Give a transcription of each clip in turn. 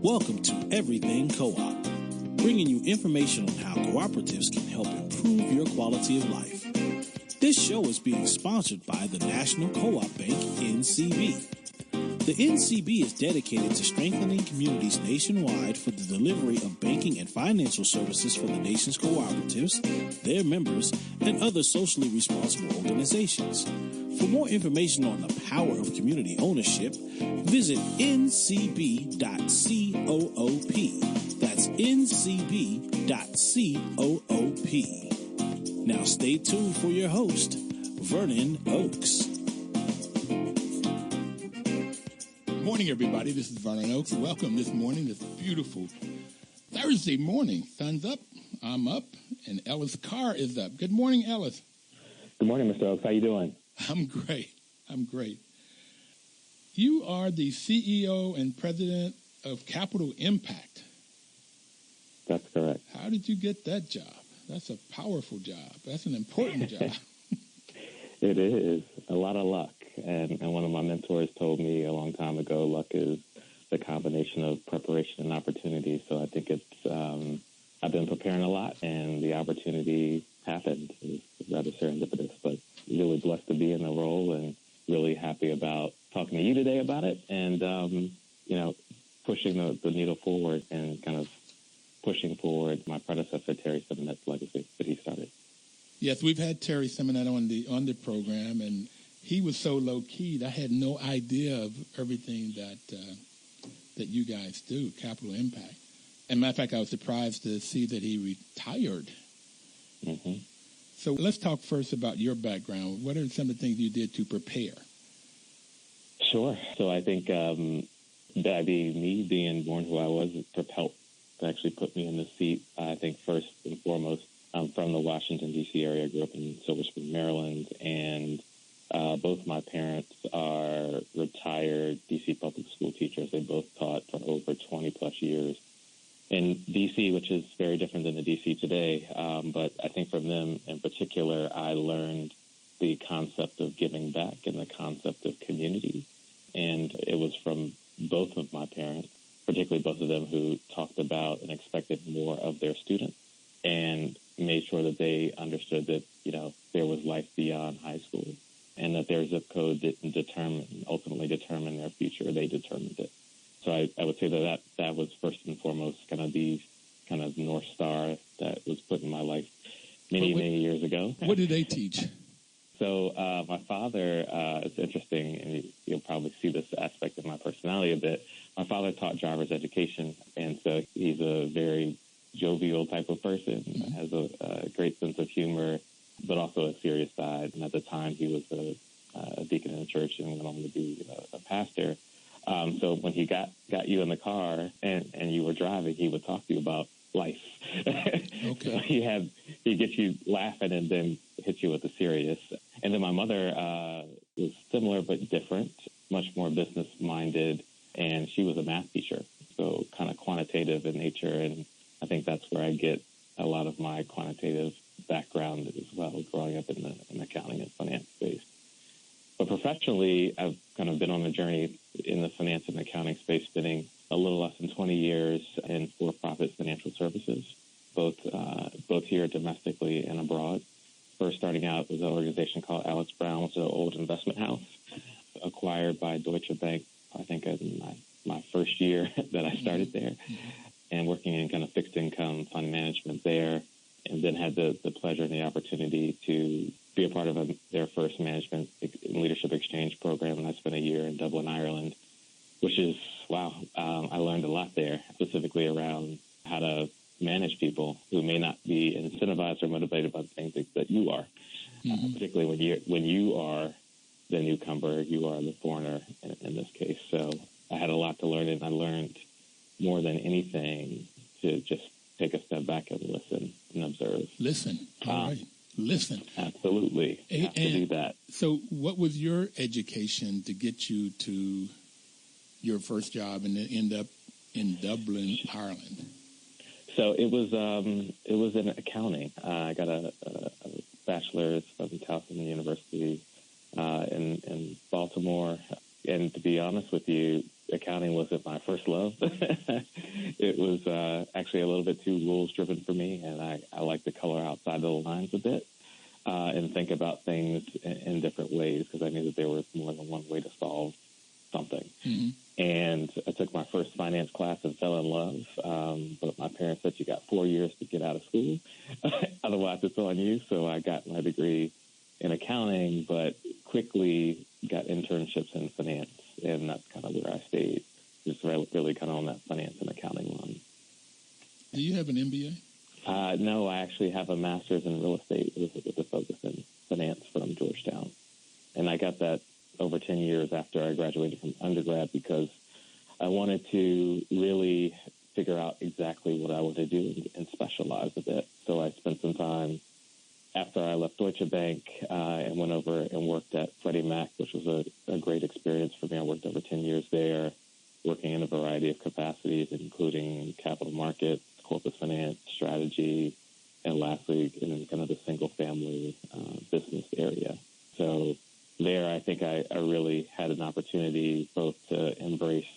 Welcome to Everything Co-op, bringing you information on how cooperatives can help improve your quality of life. This show is being sponsored by the National Co-op Bank, NCB. The NCB is dedicated to strengthening communities nationwide for the delivery of banking and financial services for the nation's cooperatives, their members, and other socially responsible organizations. For more information on the power of community ownership, visit ncb.coop. That's ncb.coop. Now stay tuned for your host, Vernon Oakes. Good morning, everybody. This is Vernon Oakes. Welcome this morning, this beautiful Thursday morning. Sun's up, I'm up, and Ellis Carr is up. Good morning, Ellis. Good morning, Mr. Oakes. How you doing? I'm great. You are the CEO and president of Capital Impact. That's correct. How did you get that job? That's a powerful job. That's an important job. It is. A lot of luck. And one of my mentors told me a long time ago, luck is the combination of preparation and opportunity. So I think it's, I've been preparing a lot, and the opportunity happened. It was rather serendipitous, but really blessed to be in the role and really happy about talking to you today about it and, pushing the needle forward and kind of pushing forward my predecessor, Terry Simonet's legacy that he started. Yes, we've had Terry Simonet on the program, and he was so low-keyed. I had no idea of everything that you guys do, Capital Impact. And matter of fact, I was surprised to see that he retired. Mm-hmm. So let's talk first about your background. What are some of the things you did to prepare? Sure. So I think me being born who I was helped to actually put me in the seat. I think first and foremost, I'm from the Washington, D.C. area. I grew up in Silver Spring, Maryland, and both my parents are retired D.C. public school teachers. They both taught for over 20-plus years in D.C., which is very different than the D.C. today. But I think from them in particular, I learned the concept of giving back and the concept of community. And it was from both of my parents, particularly both of them, who talked about and expected more of their students and made sure that they understood that, there was life beyond high school and that their zip code didn't ultimately determine their future. They determined it. So I would say that was first and foremost kind of the kind of North Star that was put in my life many years ago. What did they teach? So my father, it's interesting, and you'll probably see this aspect of my personality a bit. My father taught driver's education, and so he's a very jovial type of person, has a great sense of humor, but also a serious side. And at the time, he was a deacon in the church and went on to be a pastor. So when he got you in the car and you were driving, he would talk to you about life. Okay. So he'd get you laughing and then hit you with the serious. And then my mother was similar but different, much more business-minded, and she was a math teacher, so kind of quantitative in nature. And I think that's where I get a lot of my quantitative background as well, growing up in the accounting and finance space. But professionally, I've kind of been on a journey in the finance and accounting space, spending a little less than 20 years in for-profit financial services, both here domestically and abroad. First starting out was an organization called Alex Brown, which is an old investment house, acquired by Deutsche Bank, I think in my first year that I started there, and working in kind of fixed income fund management there, and then had the pleasure and the opportunity to be a part of their first management and leadership exchange program, and I spent a year in Dublin, Ireland, which is, wow, I learned a lot there, specifically around how to manage people who may not be incentivized or motivated by the things that you are, particularly when you are the newcomer, you are the foreigner in this case. So I had a lot to learn, and I learned more than anything to just take a step back and listen and observe. Listen. All right. Listen. Absolutely. Have to do that. So what was your education to get you to your first job and then end up in Dublin, Ireland? So it was in accounting. I got a bachelor's from Towson University in Baltimore. And to be honest with you, accounting wasn't my first love. It was actually a little bit too rules-driven for me, and I like to color outside the lines a bit and think about things in different ways, because I knew that there was more than one way to solve something. Mm-hmm. And I took my first finance class and fell in love, but my parents said, you got 4 years to get out of school. Otherwise, it's on you. So I got my degree in accounting, but quickly got internships in finance, and that's kind of where I stayed, just really kind of on that finance and accounting run. Do you have an MBA? No, I actually have a master's in real estate with a focus in finance from Georgetown. And I got that over 10 years after I graduated from undergrad, because I wanted to really figure out exactly what I wanted to do and specialize a bit. So I spent some time after I left Deutsche Bank and went over and worked at Freddie Mac, which was a great experience for me. I worked over 10 years there, working in a variety of capacities, including capital markets, corporate finance, strategy, and lastly, in kind of the single-family business area. So there, I think I really had an opportunity both to embrace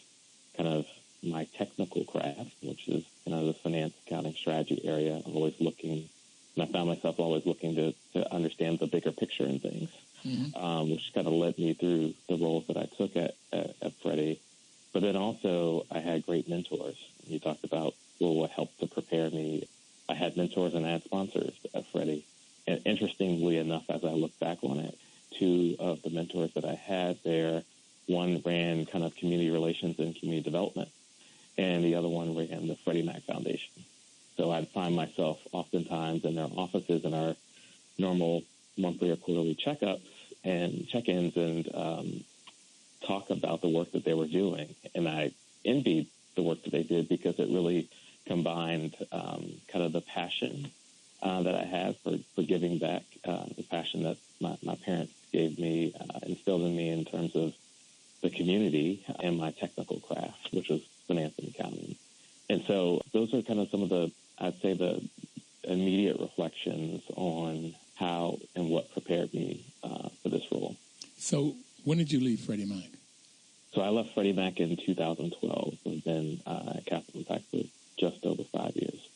kind of my technical craft, which is kind of the finance, accounting, strategy area. I'm always looking, and I found myself always looking to understand the bigger picture in things, which kind of led me through the roles that I took at Freddie. But then also, I had great mentors. You talked about, well, what helped to prepare me. I had mentors and I had sponsors at Freddie. And interestingly enough, as I look back on it, two of the mentors that I had there, one ran kind of community relations and community development, and the other one ran the Freddie Mac Foundation. So I'd find myself oftentimes in their offices in our normal monthly or quarterly checkups and check-ins and talk about the work that they were doing. And I envied the work that they did, because it really combined kind of the passion that I had for giving back, the passion that my parents gave me, instilled in me in terms of the community, and my technical craft, which was finance and accounting. And so those are kind of some of the, I'd say, the immediate reflections on how and what prepared me for this role. So when did you leave Freddie Mac? So I left Freddie Mac in 2012. I've been at Capital Impact for just over 5 years.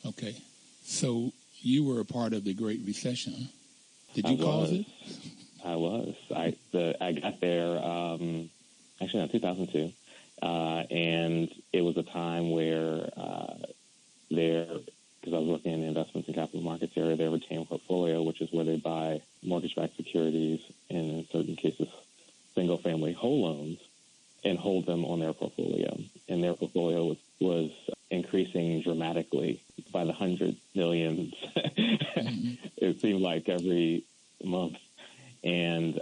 Okay. So you were a part of the Great Recession, huh? Did you cause it? I was. I got there actually in 2002, and it was a time where because I was working in the investments and capital markets area, their retained portfolio, which is where they buy mortgage-backed securities and in certain cases single-family whole loans, and hold them on their portfolio. And their portfolio was increasing dramatically by the hundred millions. It seemed like every month. And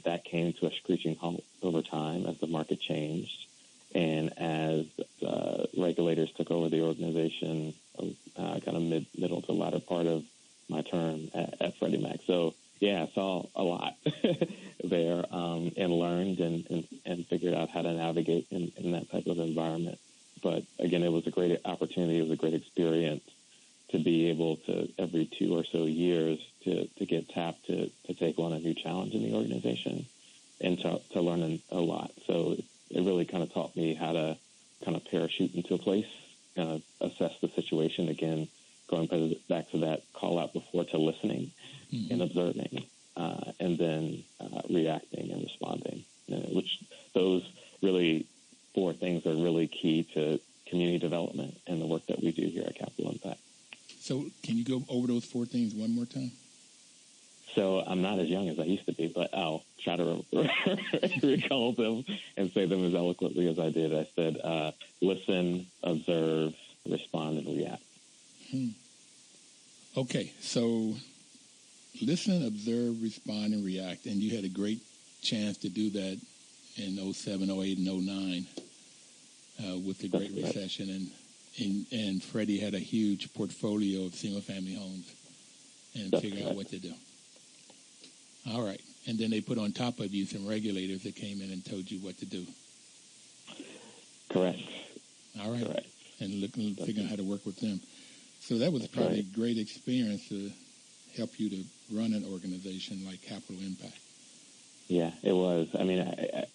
that came to a screeching halt over time as the market changed and as regulators took over the organization kind of middle to latter part of my term at Freddie Mac. So, yeah, I saw a lot there and learned and figured out how to navigate in that type of environment. But, again, it was a great opportunity. It was a great experience to be able to, every 2 or so years, to get tapped to take on a new challenge in the organization and to learn a lot. So it really kind of taught me how to kind of parachute into a place, kind of assess the situation, again, going back to that call out before, to listening and observing, and then reacting and responding, which those really 4 things are really key to community development and the work that we do here at Capital Impact. So can you go over those 4 things one more time? So I'm not as young as I used to be, but I'll try to recall them and say them as eloquently as I did. I said, listen, observe, respond, and react. Okay, so listen, observe, respond, and react. And you had a great chance to do that in 07, 08, and 09 with the Great Recession. And Freddie had a huge portfolio of single-family homes and figure out what to do. All right. And then they put on top of you some regulators that came in and told you what to do. Correct. All right. Correct. And figuring out how to work with them. So that was probably a great experience to help you to run an organization like Capital Impact. Yeah, it was. I mean,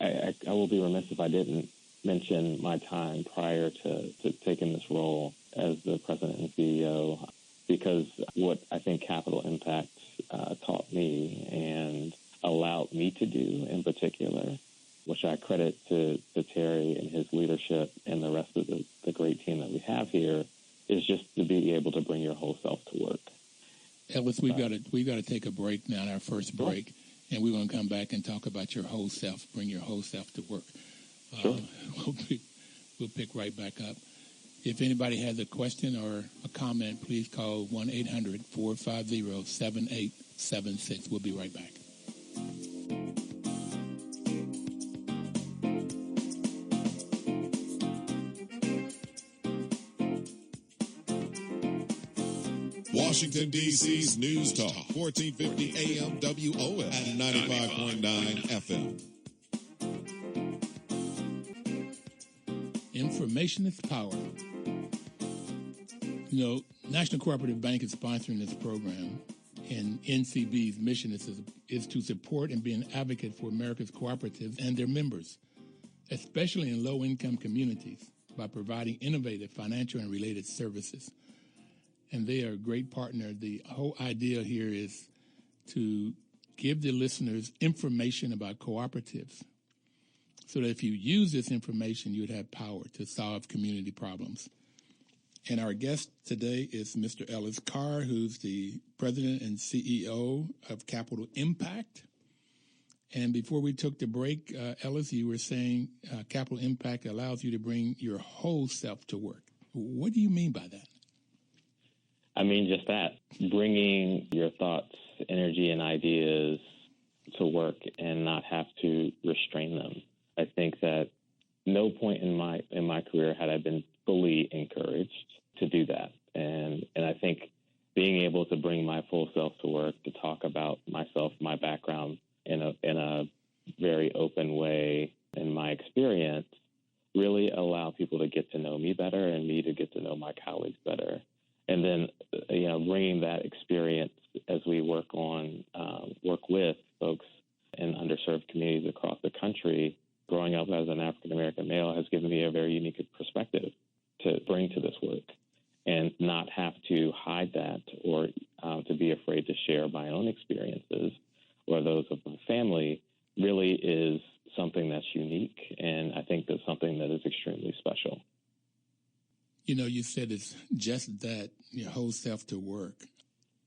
I will be remiss if I didn't mention my time prior to taking this role as the president and CEO, because what I think Capital Impact taught me and allowed me to do in particular, which I credit to Terry and his leadership and the rest of the great team that we have here, is just to be able to bring your whole self to work. Ellis, we've got to take a break now, our first break, and we're going to come back and talk about your whole self, bring your whole self to work. Sure. We'll pick right back up. If anybody has a question or a comment, please call 1-800-450-7876. We'll be right back. Washington, D.C.'s News Talk, 1450 AM WOS and 95.9 FM. Information is power. You know, National Cooperative Bank is sponsoring this program, and NCB's mission is to support and be an advocate for America's cooperatives and their members, especially in low-income communities, by providing innovative financial and related services. And they are a great partner. The whole idea here is to give the listeners information about cooperatives so that if you use this information, you would have power to solve community problems. And our guest today is Mr. Ellis Carr, who's the president and CEO of Capital Impact. And before we took the break, Ellis, you were saying Capital Impact allows you to bring your whole self to work. What do you mean by that? I mean, just that, bringing your thoughts, energy, and ideas to work and not have to restrain them. I think that no point in my career had I been fully encouraged to do that. And I think being able to bring my full self to work, to talk about myself, my background in a very open way, and my experience, really allow people to get to know me better and me to get to know my colleagues better. And then, bringing that experience as we work with folks in underserved communities across the country. Growing up as an African-American male has given me a very unique perspective to bring to this work, and not have to hide that or to be afraid to share my own experiences or those of my family really is something that's unique, and I think that's something that is extremely special. You know, you said it's just that, your whole self to work.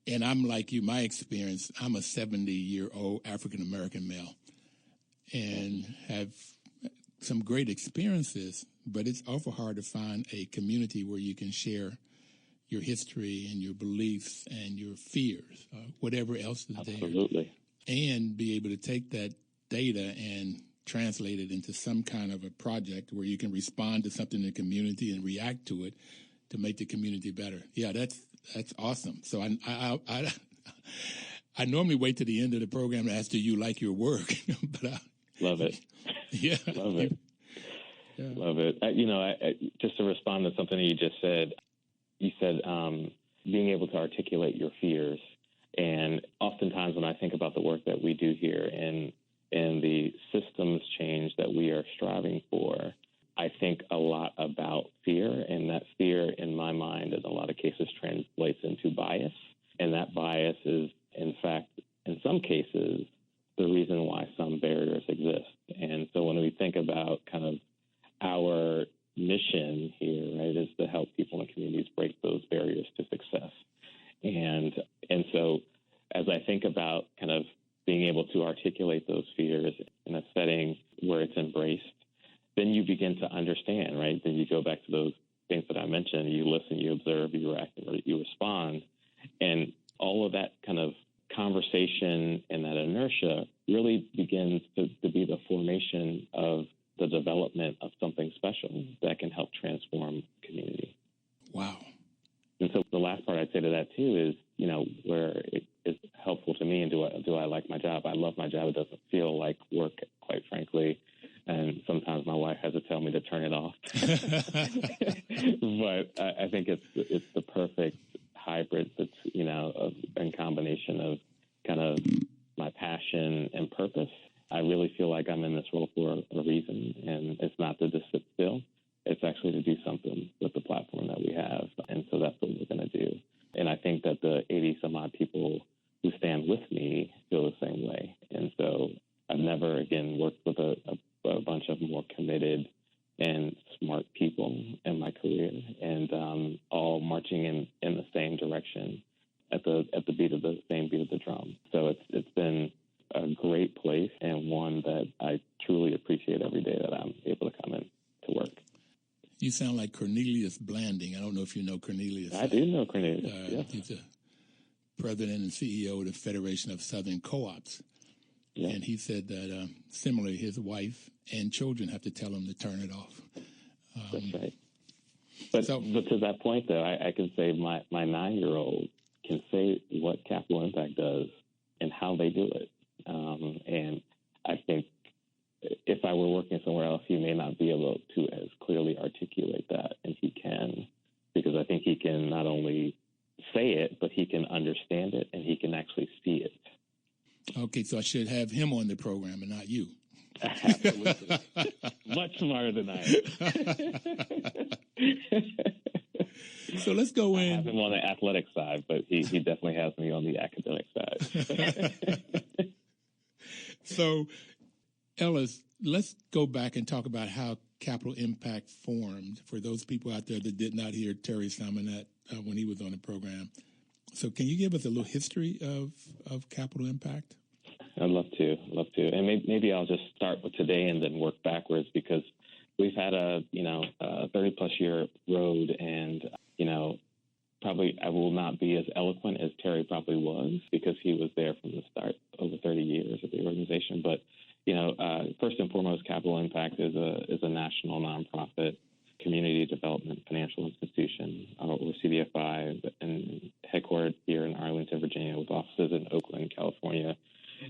And I'm like you, my experience, I'm a 70-year-old African-American male and have some great experiences, but it's awful hard to find a community where you can share your history and your beliefs and your fears, whatever else is Absolutely. there. And be able to take that data and translate it into some kind of a project where you can respond to something in the community and react to it to make the community better. Yeah, that's awesome. So I normally wait to the end of the program to ask, do you like your work? But love it. Yeah, love it. Yeah. Love it. Just to respond to something you just said, you said being able to articulate your fears. And oftentimes when I think about the work that we do here and the systems change that we are striving for, I think a lot about fear, and that fear in my mind in a lot of cases translates into bias. And that bias is, in fact, in some cases, the reason why some barriers exist. And so when we think about kind of our mission here, right, is to help people in communities break those barriers to success. And so as I think about kind of being able to articulate those fears in a setting where it's embraced, then you begin to understand, right? Then you go back to those things that I mentioned. You listen, you observe, you react, you respond. And all of that kind of conversation and that inertia really begins to be the formation of the development of something special that can help transform community. Wow. And so the last part I'd say to that too is, where it is helpful to me, and do I like my job? I love my job. It doesn't feel like work, quite frankly. And sometimes my wife has to tell me to turn it off. But I think it's the perfect hybrid that's, in combination of kind of my passion and purpose. I I'm in this role for a reason, and it's not to just sit still. It's actually to do something with the platform that we have, and so that's what we're going to do. And I think that the 80 some odd people who stand with me feel the same way. And so I've never, again, worked with a bunch of more committed and smart people in my career, and all marching in the same direction at the beat of the same beat of the drum. So it's been a great place, and one that I truly appreciate every day that I'm able to come in to work. You sound like Cornelius Blanding. I don't know if you know Cornelius. I do know Cornelius. Yes. He's the president and CEO of the Federation of Southern Co-ops. Yeah. And he said that similarly, his wife and children have to tell him to turn it off. That's right. But to that point, though, I can say my 9-year-old can say what Capital Impact does and how they do it. And I think if I were working somewhere else, he may not be able to as clearly articulate that, and he can, because I think he can not only say it, but he can understand it, and he can actually see it. Okay, so I should have him on the program and not you. Absolutely. Much smarter than I am. So let's go in. I have him on the athletic side, but he definitely has me on the academic side. So, Ellis, let's go back and talk about how Capital Impact formed for those people out there that did not hear Terry Simonet when he was on the program. So can you give us a little history of Capital Impact? I'd love to. And maybe I'll just start with today and then work backwards, because we've had a 30-plus year road, and, probably I will not be as eloquent as Terry probably was, because he was there from the start, over 30 years of the organization. But, first and foremost, Capital Impact is a national nonprofit community development financial institution, or CDFI, and headquartered here in Arlington, Virginia, with offices in Oakland, California,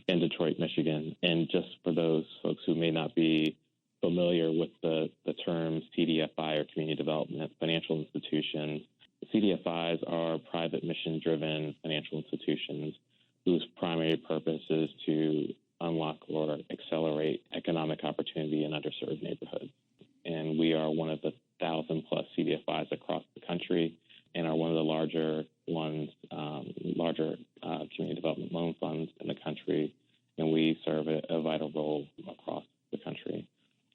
and Detroit, Michigan. And just for those folks who may not be familiar with the terms CDFI, or Community Development Financial Institutions, CDFIs are private mission-driven financial institutions whose primary purpose is to unlock or accelerate economic opportunity in underserved neighborhoods. And we are one of the 1,000-plus CDFIs across the country, and are one of the larger ones, community development loan funds in the country, and we serve a vital role across the country.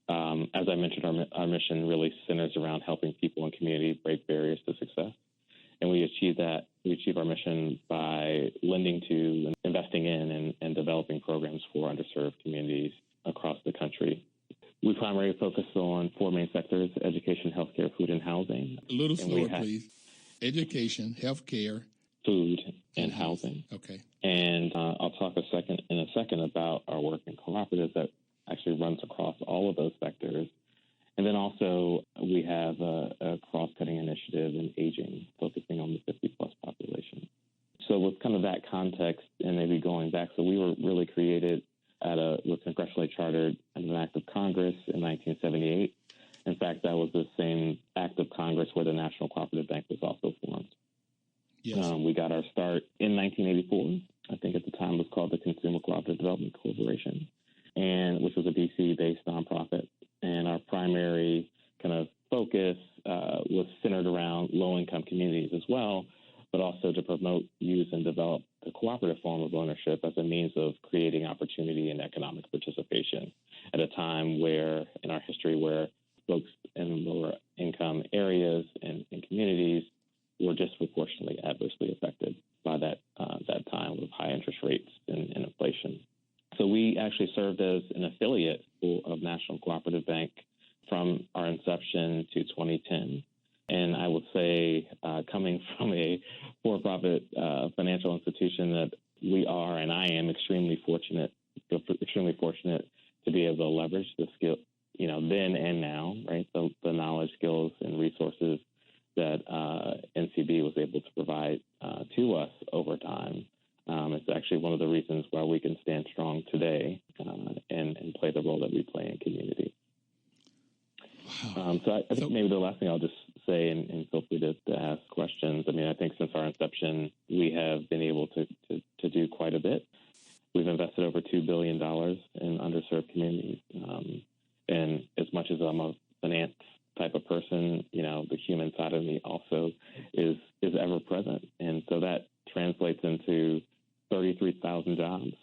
As I mentioned, our mission really centers around helping people and community break barriers to success, and we achieve our mission by lending to, investing in, and developing programs for underserved communities across the country. We primarily focus on 4 main sectors: education, healthcare, food, and housing. A little slower, please. Education, healthcare, food, and housing. Okay. And I'll talk in a second about our work in cooperatives that actually runs across all of those sectors. And then also we have a cross-cutting initiative in aging, focusing on the 50-plus population. So with kind of that context, and maybe going back, so we were really created was congressionally chartered as an act of Congress in 1978. In fact, that was the same act of Congress where the National Cooperative Bank was also formed. Yes. We got our start in 1984. I think at the time it was called the Consumer Cooperative Development Corporation, and which was a DC-based nonprofit. And our primary kind of focus was centered around low-income communities as well, but also to promote, use, and develop the cooperative form of ownership as a means of creating opportunity and economic participation at a time where, in our history, where folks in lower income areas and communities were disproportionately adversely affected by that time with high interest rates and inflation. So we actually served as an affiliate of National Cooperative Bank from our inception to 2010. And I would say, coming from a for-profit financial institution, that we are, and I am extremely fortunate to be able to leverage the skill, then and now, right? The knowledge, skills, and resources that NCB was able to provide to us over time. It's actually one of the reasons why we can stand strong today and play the role that we play in community. Wow. So I think maybe the last thing I'll just say, and feel free to ask questions. I mean, I think since our inception, we have been able to do quite a bit. We've invested over $2 billion in underserved communities. And as much as I'm a finance type of person, the human side of me also is ever present. And so that translates into 33,000 jobs,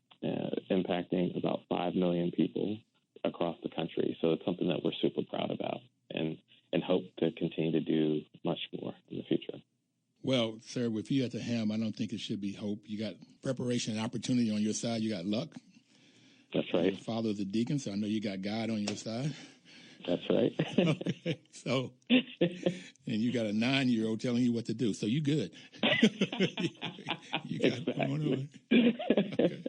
impacting about 5 million people across the country. So it's something that we're super proud about and hope to continue to do much more in the future. Well, sir, with you at the helm, I don't think it should be hope. You got preparation and opportunity on your side. You got luck. That's right. Your father's a deacon, so I know you got God on your side. That's right. Okay. So, and you got a 9-year-old telling you what to do. So you good. You got it going on. Okay.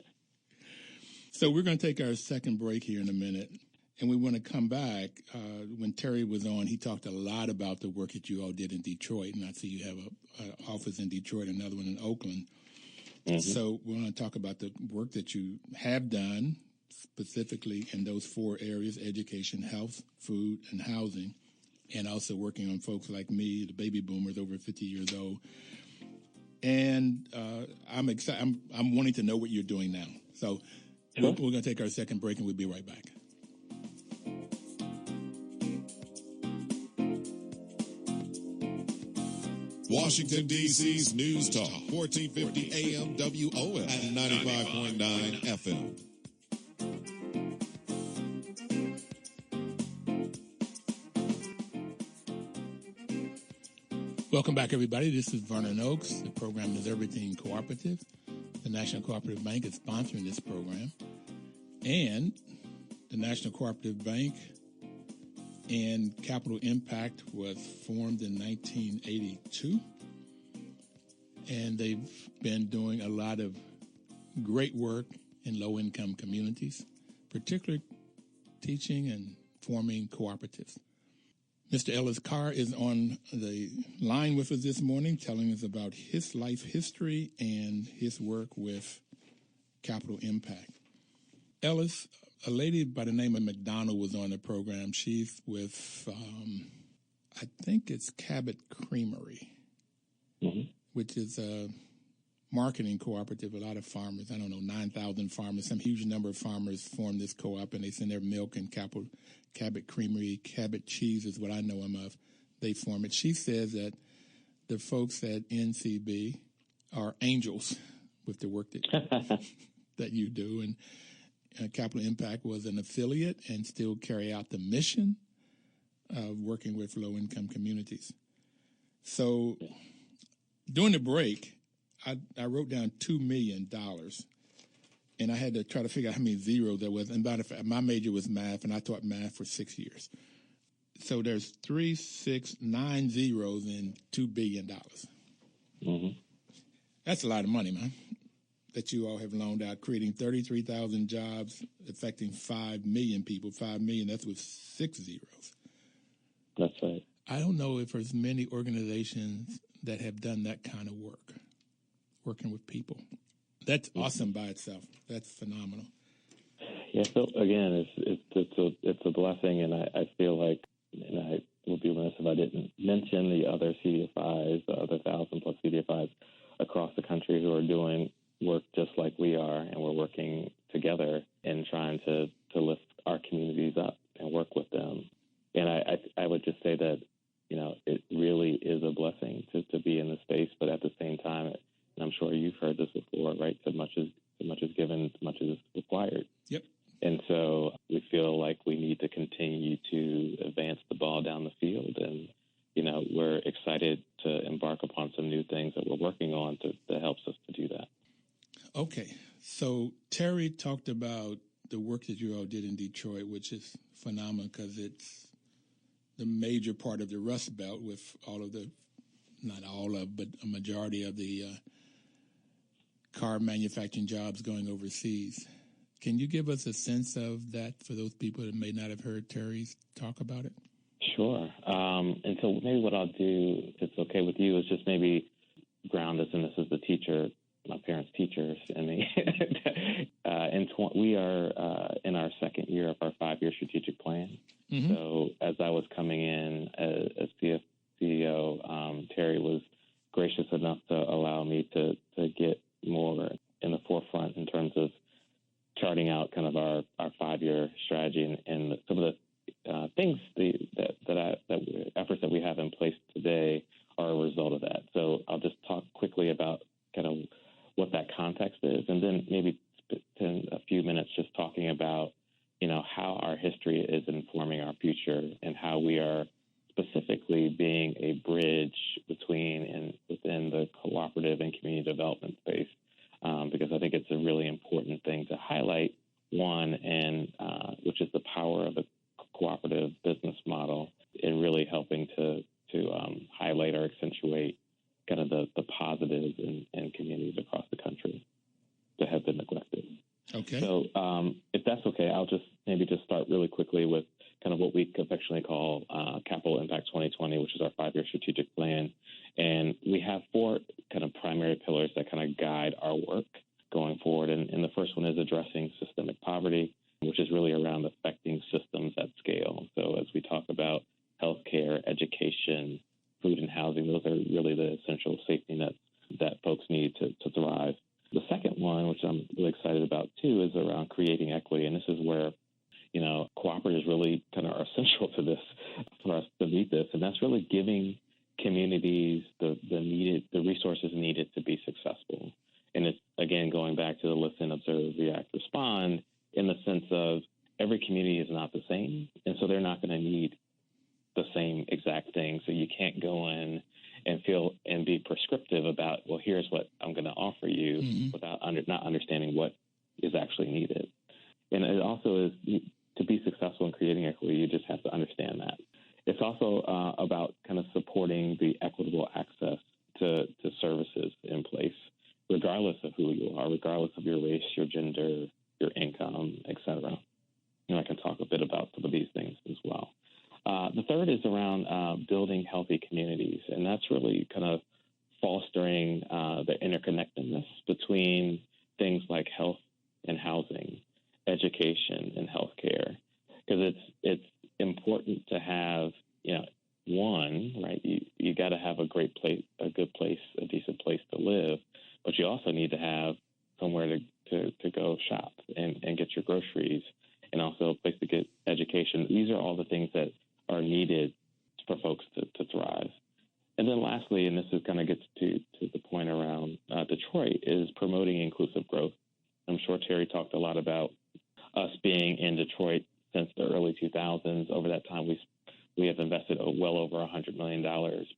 So we're going to take our second break here in a minute. And we want to come back. When Terry was on, he talked a lot about the work that you all did in Detroit. And I see you have an office in Detroit, another one in Oakland. Mm-hmm. So we want to talk about the work that you have done, specifically in those 4 areas: education, health, food, and housing, and also working on folks like me, the baby boomers over 50 years old. And I'm excited. I'm wanting to know what you're doing now. So we're going to take our second break, and we'll be right back. Washington, D.C.'s News Talk, 1450 AM WOS and 95.9 FM. Welcome back, everybody. This is Vernon Oakes. The program is Everything Cooperative. The National Cooperative Bank is sponsoring this program. And the National Cooperative Bank and Capital Impact was formed in 1982. And they've been doing a lot of great work in low-income communities, particularly teaching and forming cooperatives. Mr. Ellis Carr is on the line with us this morning, telling us about his life history and his work with Capital Impact. Ellis, a lady by the name of McDonald was on the program. She's with, I think it's Cabot Creamery, which is a marketing cooperative. A lot of farmers, 9,000 farmers, some huge number of farmers form this co-op, and they send their milk, and Cabot Creamery, Cabot Cheese is what I know them of. They form it. She says that the folks at NCB are angels with the work that that you do, and Capital Impact was an affiliate and still carry out the mission of working with low-income communities. So during the break, I wrote down $2 million, and I had to try to figure out how many zeros there was. And my major was math, and I taught math for 6 years. So there's 3, 6, 9 zeros in $2 billion. Mm-hmm. That's a lot of money, man, that you all have loaned out, creating 33,000 jobs, affecting 5 million people. 5 million, that's with 6 zeros. That's right. I don't know if there's many organizations that have done that kind of work, working with people. That's awesome by itself. That's phenomenal. Yeah, so again, it's a blessing, and I feel like, and I would be remiss if I didn't mention the other CDFIs, the other 1,000+ CDFIs across the country who are doing work just like we are, and we're working together in trying to lift our communities up and work with them. And I would just say that, it really is a blessing to be in the space, but at the same time, and I'm sure you've heard this before, right? So much is given, so much is required. Yep. And so we feel like we need to continue to advance the ball down the field. And, we're excited to embark upon some new things that we're working on that helps us to do that. Okay. So Terry talked about the work that you all did in Detroit, which is phenomenal because it's the major part of the Rust Belt with all of the, not all of, but a majority of the car manufacturing jobs going overseas. Can you give us a sense of that for those people that may not have heard Terry talk about it? Sure. And so maybe what I'll do, if it's okay with you, is just maybe ground us, and this is the teacher, my parents' teachers, and me. We are in our second year of our 5-year strategic plan. Mm-hmm. So as I was coming in as CEO, Terry was gracious enough to allow me to get more in the forefront in terms of forward and how we are specifically being a bridge between and within the cooperative and community development space, because I think it's a really important thing to highlight, one, and which is the power of the cooperative business model in really helping to highlight or accentuate kind of the positives in communities across the country that have been neglected. Okay. So if that's okay, I'll just start really quickly with kind of what we affectionately call Capital Impact 2020, which is our 5-year strategic plan. And we have 4 kind of primary pillars that kind of guide our work going forward. And the first one is addressing systemic poverty, which is really around affecting systems at scale. So as we talk about healthcare, education, food and housing, those are really the essential safety nets that folks need to thrive. The second one, which I'm really excited about too, is around creating equity. And this is where, cooperatives really kind of are essential to this, for us to meet this. And that's really giving communities the resources needed to be successful. And it's, again, going back to the listen, observe, react, respond, in the sense of every community is not the same. And so they're not going to need the same exact thing. So you can't go in and feel and be prescriptive about, well, here's what I'm going to offer you, without not understanding what is actually needed. And it also is, to be successful in creating equity, you just have to understand that. It's also about kind of supporting the equitable access to services in place, regardless of who you are, regardless of your race, your gender, your income, et cetera. I can talk a bit about some of these things as well. The third is around building healthy communities, and that's really kind of fostering the interconnectedness between things like health and housing, education and healthcare, because it's important to have, one, right, you got to have a great place, a good place, a decent place to live, but you also need to have somewhere to go shop and get your groceries, and also a place to get education. These are all the things that are needed for folks to thrive. And then lastly, and this is kind of gets to the point around Detroit, is promoting inclusive growth. I'm sure Terry talked a lot about us being in Detroit since the early 2000s. Over that time, we have invested well over $100 million,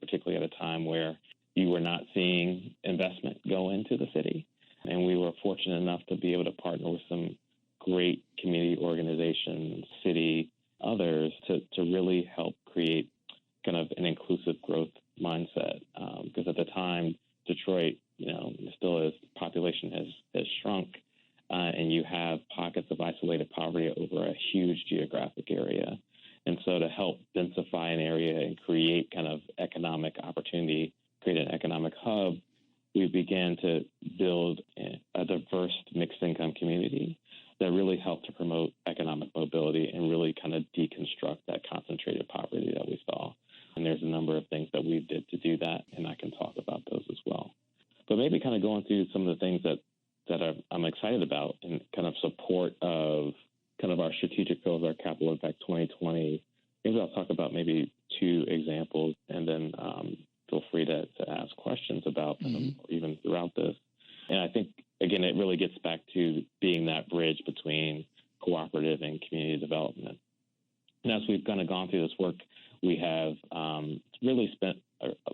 particularly at a time where you were not seeing investment go into the city. And we were fortunate enough to be able to partner with some great community organizations, city, others, to really help create kind of an inclusive growth mindset. Because at the time, Detroit, still as population has shrunk, and you have pockets of isolated poverty over a huge geographic area. And so to help densify an area and create kind of economic opportunity, create an economic hub, we began to build a diverse mixed income community that really helped to promote economic mobility and really kind of deconstruct that concentrated poverty that we saw. And there's a number of things that we did to do that, and I can talk about those as well. But maybe kind of going through some of the things that I'm excited about in kind of support of kind of our strategic goals, our Capital Impact 2020. Maybe I'll talk about maybe 2 examples, and then feel free to ask questions about them, even throughout this. And I think, again, it really gets back to being that bridge between cooperative and community development. And as we've kind of gone through this work, we have really spent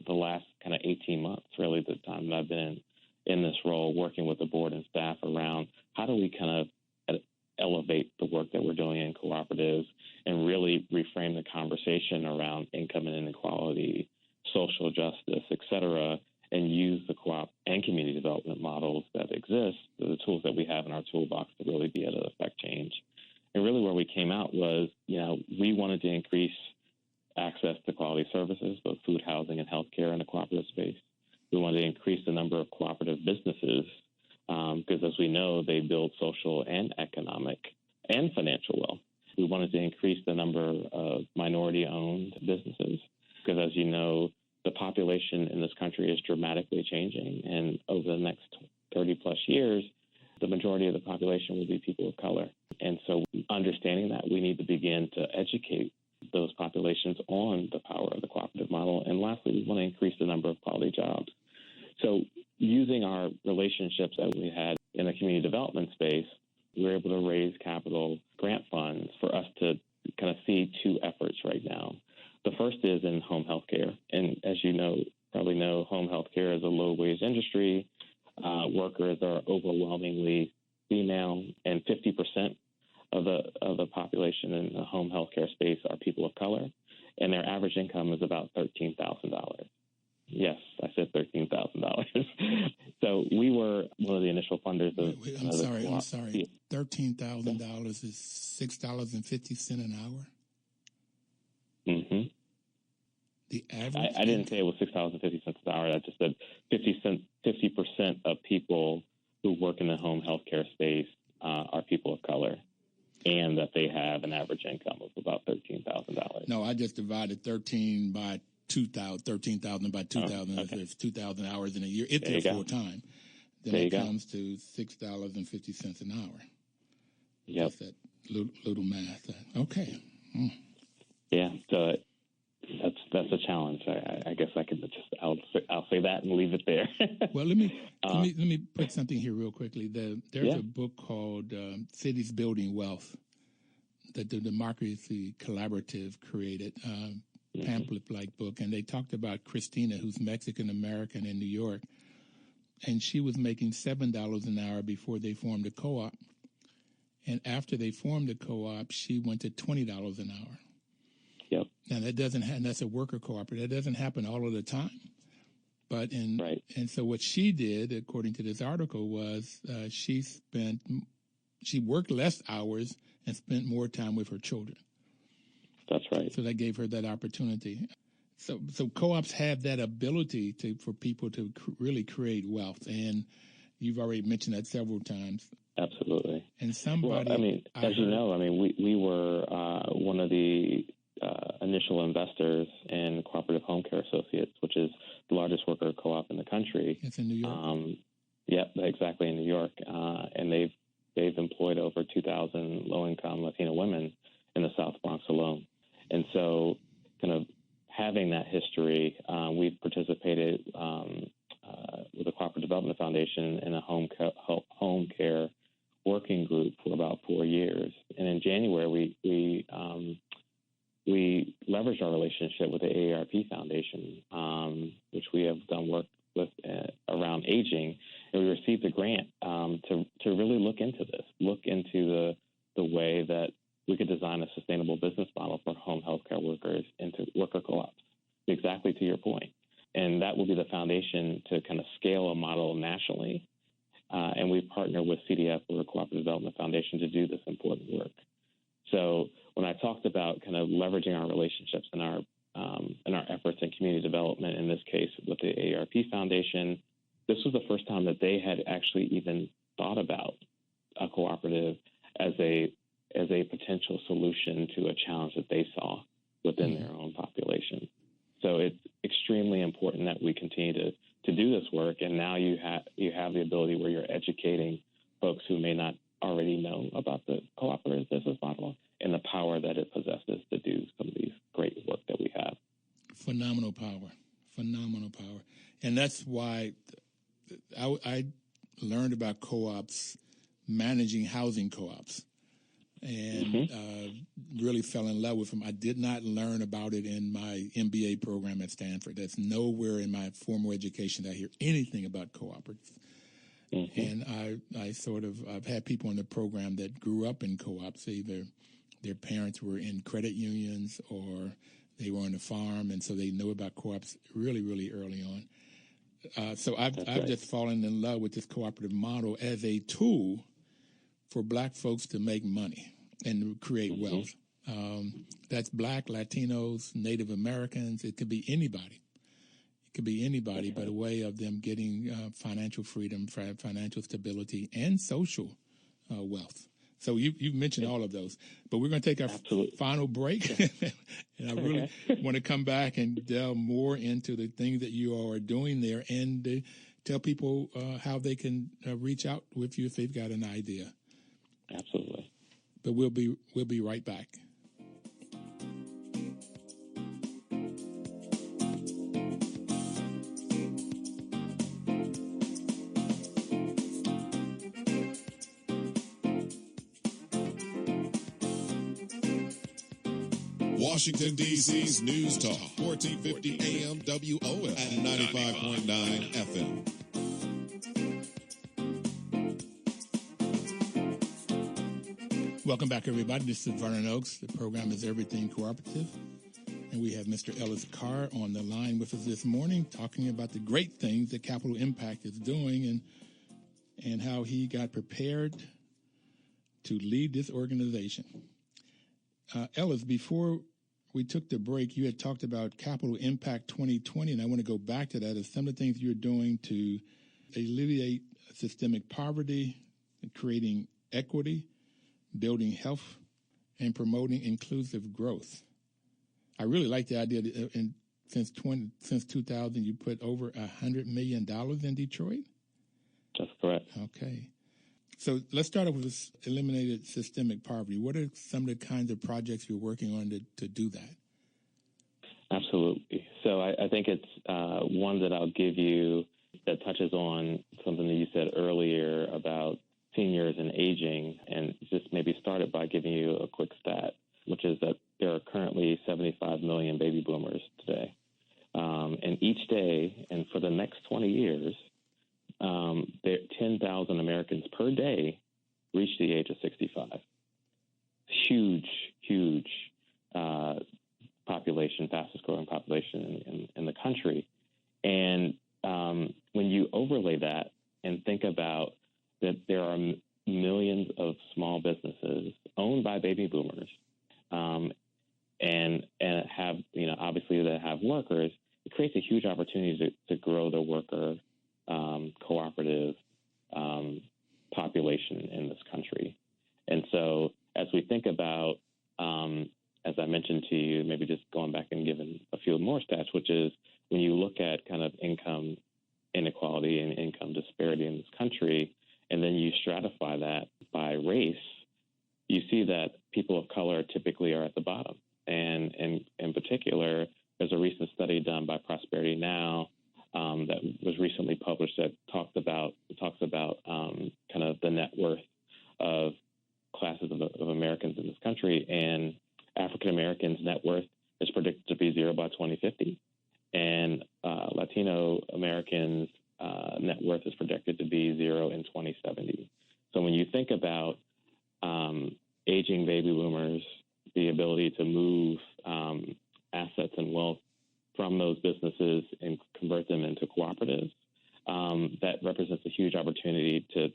the last kind of 18 months, really the time that I've been in this role, working with the board and staff around how do we kind of elevate the work that we're doing in cooperatives and really reframe the conversation around income and inequality, social justice, et cetera, and use the co-op and community development models that exist, the tools that we have in our toolbox to really be able to affect change. And really where we came out was, we wanted to increase access to quality services, both food, housing, and healthcare in the cooperative space. We wanted to increase the number of cooperative businesses because, as we know, they build social and economic and financial wealth. We wanted to increase the number of minority-owned businesses because, as you know, the population in this country is dramatically changing. And over the next 30-plus years, the majority of the population will be people of color. And so understanding that, we need to begin to educate those populations on the power of the cooperative model. And lastly, we want to increase the number of quality jobs. So using our relationships that we had in the community development space, we were able to raise capital grant funds for us to kind of see two efforts right now. The first is in home health care. And as you probably know, home health care is a low-wage industry. Workers are overwhelmingly female, and 50% of the population in the home health care space are people of color, and their average income is about $13,000. Yes, I said $13,000. So we were one of the initial funders of. I'm sorry. $13,000 is $6.50 an hour. Mm-hmm. The average. I didn't say it was $6.50 an hour. I just said 50% of people who work in the home health care space are people of color, and that they have an average income of about $13,000. No, I just divided 13,000 by 2,000 by 2,000. Okay. There's 2,000 hours in a year. If they're full time, then it comes to $6.50 an hour. Yep. Just that little math. Okay. Yeah. So that's a challenge. I guess I could I'll say that and leave it there. Well, let me put something here real quickly. There's a book called Cities Building Wealth that the Democracy Collaborative created, pamphlet-like book, and they talked about Christina, who's Mexican-American in New York, and she was making $7 an hour before they formed a co-op, and after they formed a co-op, she went to $20 an hour. Yep. Now that doesn't happen. That's a worker cooperative. That doesn't happen all of the time. But and so what she did, according to this article, was she worked less hours and spent more time with her children. That's right. So that gave her that opportunity. So co-ops have that ability for people to really create wealth, and you've already mentioned that several times. Absolutely. And somebody, well, as you know, we were one of the initial investors in Cooperative Home Care Associates, which is the largest worker co-op in the country. It's in New York. Yep, exactly, in New York. And they've employed over 2,000 low-income Latino women in the South Bronx alone. And so kind of having that history, we've participated with the Cooperative Development Foundation in a home care working group for about 4 years. And in January, we leveraged our relationship with the AARP Foundation, which we have done work with around aging, and we received a grant to really look into the way that we could design a sustainable business model for home healthcare workers into worker co-ops, exactly to your point. And that will be the foundation to kind of scale a model nationally. And we partner with CDF, or Cooperative Development Foundation, to do this important work. So when I talked about kind of leveraging our relationships and our efforts in community development, in this case with the AARP Foundation, this was the first time that they had actually even thought about a cooperative as a potential solution to a challenge that they saw within their own population. So it's extremely important that we continue to do this work. And now you have the ability where you're educating folks who may not already know about the cooperative business model and the power that it possesses to do some of these great work that we have. Phenomenal power. And that's why I learned about co-ops, managing housing co-ops, and really fell in love with them. I did not learn about it in my MBA program at Stanford. That's nowhere in my formal education that I hear anything about cooperatives. And I've had people in the program that grew up in co-ops. Either their parents were in credit unions or they were on a farm, and so they know about co-ops really, really early on. So I've just fallen in love with this cooperative model as a tool for Black folks to make money and create wealth. That's Black, Latinos, Native Americans. It could be anybody. But a way of them getting financial freedom, financial stability, and social wealth. So you've mentioned all of those. But we're going to take our final break. And I really want to come back and delve more into the things that you are doing there and tell people how they can reach out with you if they've got an idea. Absolutely. But we'll be right back. Washington, D.C.'s News Talk, 1450 AM WOS and 95.9 FM. Welcome back, everybody. This is Vernon Oakes. The program is Everything Cooperative. And we have Mr. Ellis Carr on the line with us this morning talking about the great things that Capital Impact is doing and how he got prepared to lead this organization. Ellis, before we took the break, you had talked about Capital Impact 2020, and I want to go back to that as some of the things you're doing to alleviate systemic poverty, creating equity, building health, and promoting inclusive growth. I really like the idea that since 2000, you put over $100 million in Detroit? That's correct. Okay. So let's start off with this eliminated systemic poverty. What are some of the kinds of projects you're working on to do that? Absolutely. So I think it's one that I'll give you that touches on something that you said earlier about seniors and aging, and just maybe started by giving you a quick stat, which is that there are currently 75 million baby boomers today. And each day, and for the next 20 years, 10,000 Americans per day reach the age of 65. Huge population, fastest growing population in the country. And when you overlay that and think about that there are millions of small businesses owned by baby boomers, and have, obviously that have workers, it creates a huge opportunity to grow the worker cooperative population in this country. And so as we think about, as I mentioned to you, maybe just going back and giving a few more stats, which is when you look at kind of income inequality and income disparity in this country, and then you stratify that by race, you see that people of color typically are at the bottom. And in particular, there's a recent study done by Prosperity Now that was recently published that talks about kind of the net worth of classes of Americans in this country. And African Americans' net worth is predicted to be zero by 2050, and Latino Americans' net worth is projected to be zero in 2070. So when you think about aging baby boomers, the ability to move assets and wealth from those businesses and convert them into cooperatives, that represents a huge opportunity to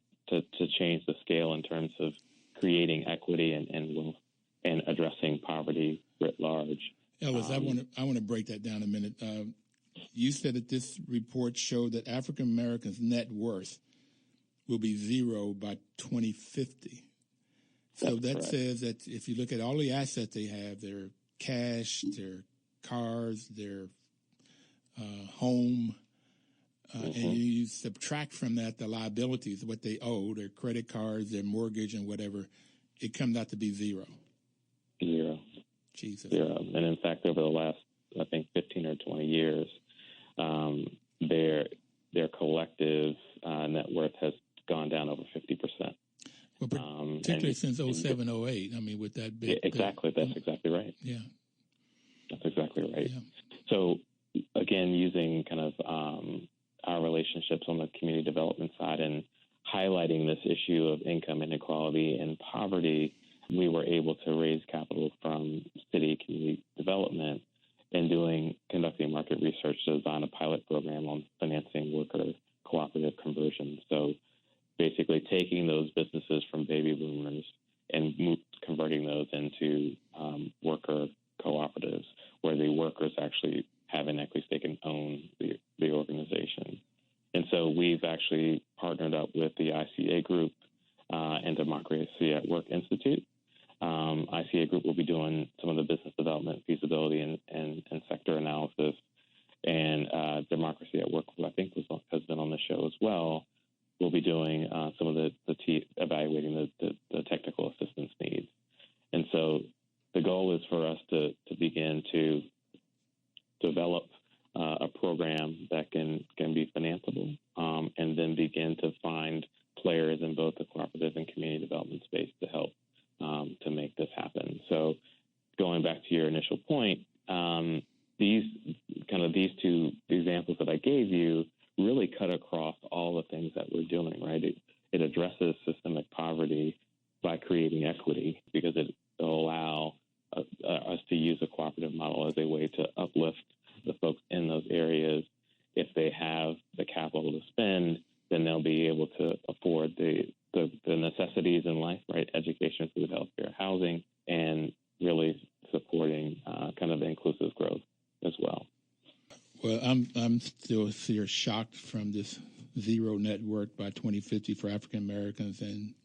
change the scale in terms of creating equity and wealth and addressing poverty writ large. Ellis, I want to break that down a minute. You said that this report showed that African Americans' net worth will be zero by 2050. So that correct. Says that if you look at all the assets they have, their cash, their cars, their home, and you subtract from that the liabilities, what they owe, their credit cards, their mortgage, and whatever, it comes out to be zero. Zero. Jesus. Zero. And in fact, over the last, I think, 15 or 20 years, their collective net worth has gone down over 50%. Well, particularly since 07, 08. I mean, with that big. Yeah, exactly. That's exactly right. Yeah. That's exactly right. Yeah. So, again, using kind of our relationships on the community development side and highlighting this issue of income inequality and poverty, we were able to raise capital from city community development and conducting market research to design a pilot program on financing worker cooperative conversion. So basically taking those businesses from baby boomers and converting those into worker cooperatives where the workers actually have an equity stake and own the organization. And so we've actually partnered up with the ICA Group and Democracy at Work Institute. ICA Group will be doing some of the business development, feasibility, and sector analysis. And Democracy at Work, who I think has been on the show as well, will be doing some of the evaluating the technical assistance needs. And so the goal is for us to begin to develop a program that can be financeable, and then begin to find players in both the cooperative and community development space to help to make this happen. So going back to your initial point, these two examples that I gave you really cut across all the things that we're doing, right? It addresses systemic poverty by creating equity, because it will allow us to use a cooperative model as a way to uplift the folks in those areas. If they have the capital to spend, then they'll be able to afford the necessities in life, right? Education, food, healthcare, housing, and really supporting kind of inclusive growth as well. Well, I'm still here shocked from this zero net worth by 2050 for African Americans and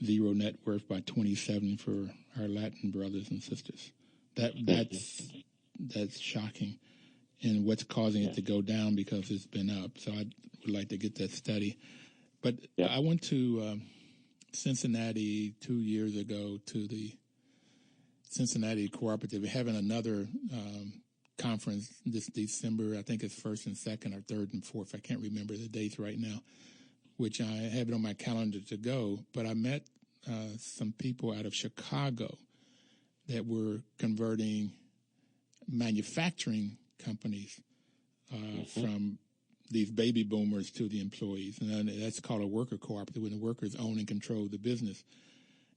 zero net worth by 2070 for our Latin brothers and sisters. That's shocking, and what's causing it to go down, because it's been up. So I would like to get that study. But I went to Cincinnati 2 years ago to the Cincinnati Cooperative, having another conference this December. I think it's 1st and 2nd or 3rd and 4th. I can't remember the dates right now, which I have it on my calendar to go. But I met some people out of Chicago that were converting manufacturing companies from these baby boomers to the employees. And that's called a worker cooperative, when the workers own and control the business.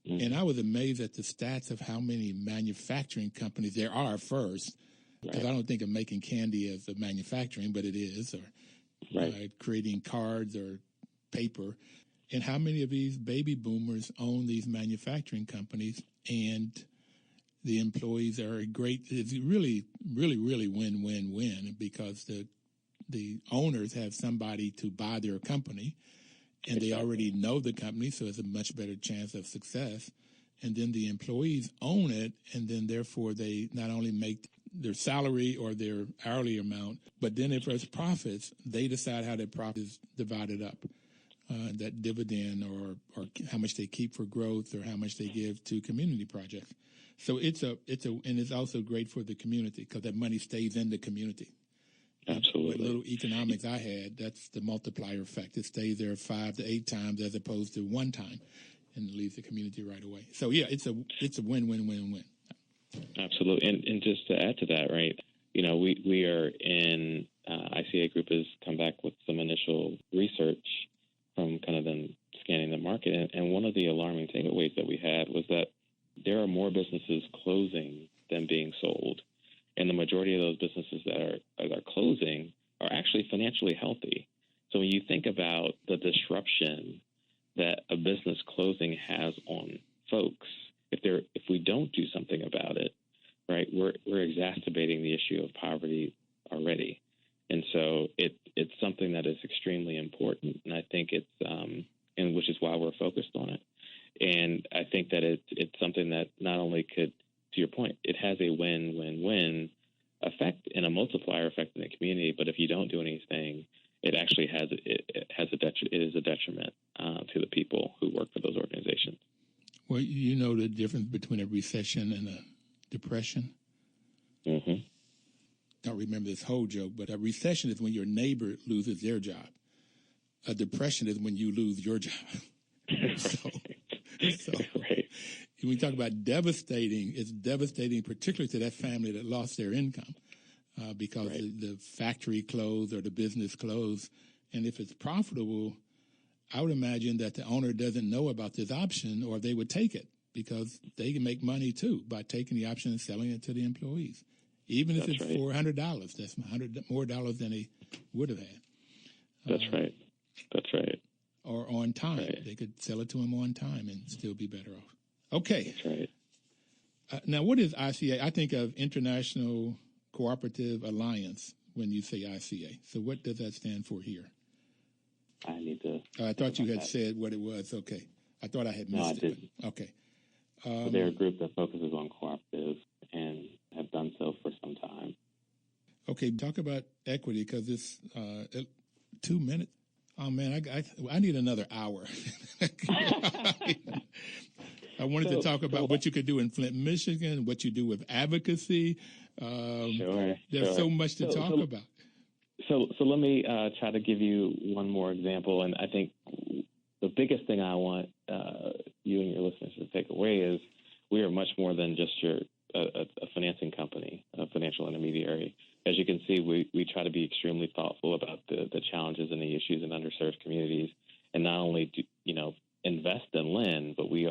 And I was amazed at the stats of how many manufacturing companies there are first, because I don't think of making candy as a manufacturing, but it is, or creating cards or paper. And how many of these baby boomers own these manufacturing companies, and the employees are it's really, really, really win-win-win, because the owners have somebody to buy their company, and they already know the company, so it's a much better chance of success. And then the employees own it, and then therefore they not only make their salary or their hourly amount, but then if there's profits, they decide how that profit is divided up, that dividend or how much they keep for growth or how much they give to community projects. So and it's also great for the community, because that money stays in the community. Absolutely. With little economics I had, that's the multiplier effect. It stays there 5 to 8 times as opposed to one time, and it leaves the community right away. So yeah, it's a win-win-win-win. Absolutely. And just to add to that, right, we are in, ICA Group has come back with some initial research from kind of them scanning the market. And one of the alarming takeaways that we had was that there are more businesses closing than being sold. And the majority of those businesses that are closing are actually financially healthy. So when you think about the disruption that a business closing has on folks, if we don't do something about it, right, we're exacerbating the issue of poverty already. And so it's something that is extremely important, and I think it's and which is why we're focused on it. And I think that it's something that not only could, to your point, it has a win-win-win effect and a multiplier effect in the community, but if you don't do anything, it actually is a detriment to the people who work for those organizations. Well, you know the difference between a recession and a depression? Mm-hmm. Don't remember this whole joke, but a recession is when your neighbor loses their job. A depression is when you lose your job. So right. When we talk about devastating, it's devastating particularly to that family that lost their income because the factory closed or the business closed. And if it's profitable, I would imagine that the owner doesn't know about this option, or they would take it, because they can make money too by taking the option and selling it to the employees. Even if it's $400, that's $100 more dollars than they would have had. That's right. Or on time. Right. They could sell it to them on time and still be better off. Okay. That's right. Now, what is ICA? I think of International Cooperative Alliance when you say ICA. So what does that stand for here? I need to. I thought you had said what it was. Okay. I thought I had missed it. Didn't. Okay. So they're a group that focuses on cooperatives and have done so for some time. Okay. Talk about equity, because it's 2 minutes. Oh, man, I need another hour. I wanted to talk about what you could do in Flint, Michigan, what you do with advocacy. There's so much to talk about. So let me try to give you one more example. And I think the biggest thing I want you and your listeners to take away is we are much more than just your a financing company, a financial intermediary. As you can see, we try to be extremely thoughtful about the challenges and the issues in underserved communities, and not only do, invest and lend, but we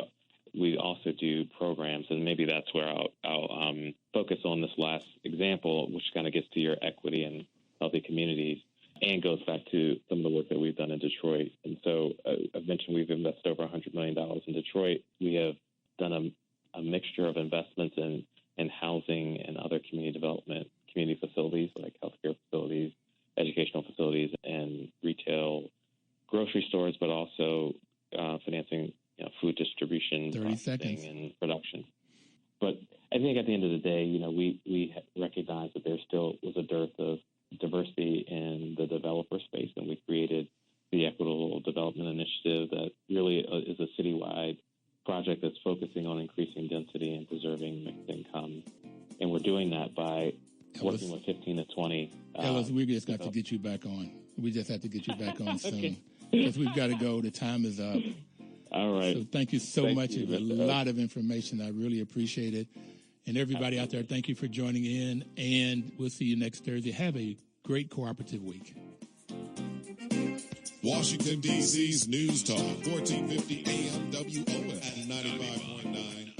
also do programs, and maybe that's where I'll focus on this last example, which kind of gets to your equity and healthy communities, and goes back to some of the work that we've done in Detroit. And so I've mentioned we've invested over $100 million in Detroit. We have done a mixture of investments in housing and other community development, community facilities like healthcare facilities, educational facilities, and retail grocery stores, but also financing food distribution, 30 seconds. And production. But I think at the end of the day, we recognize that there still was a dearth of diversity in the developer space, and we created the Equitable Development Initiative that really is a citywide project that's focusing on increasing density and preserving mixed income. And we're doing that by working with 15 to 20. Ellis, we just got to get you back on. We just have to get you back on soon because we've got to go. The time is up. All right. So thank you so much. It was a lot of information. I really appreciate it. And everybody out there, thank you for joining in. And we'll see you next Thursday. Have a great cooperative week. Washington, D.C.'s News Talk, 1450 AM WOS and 95.9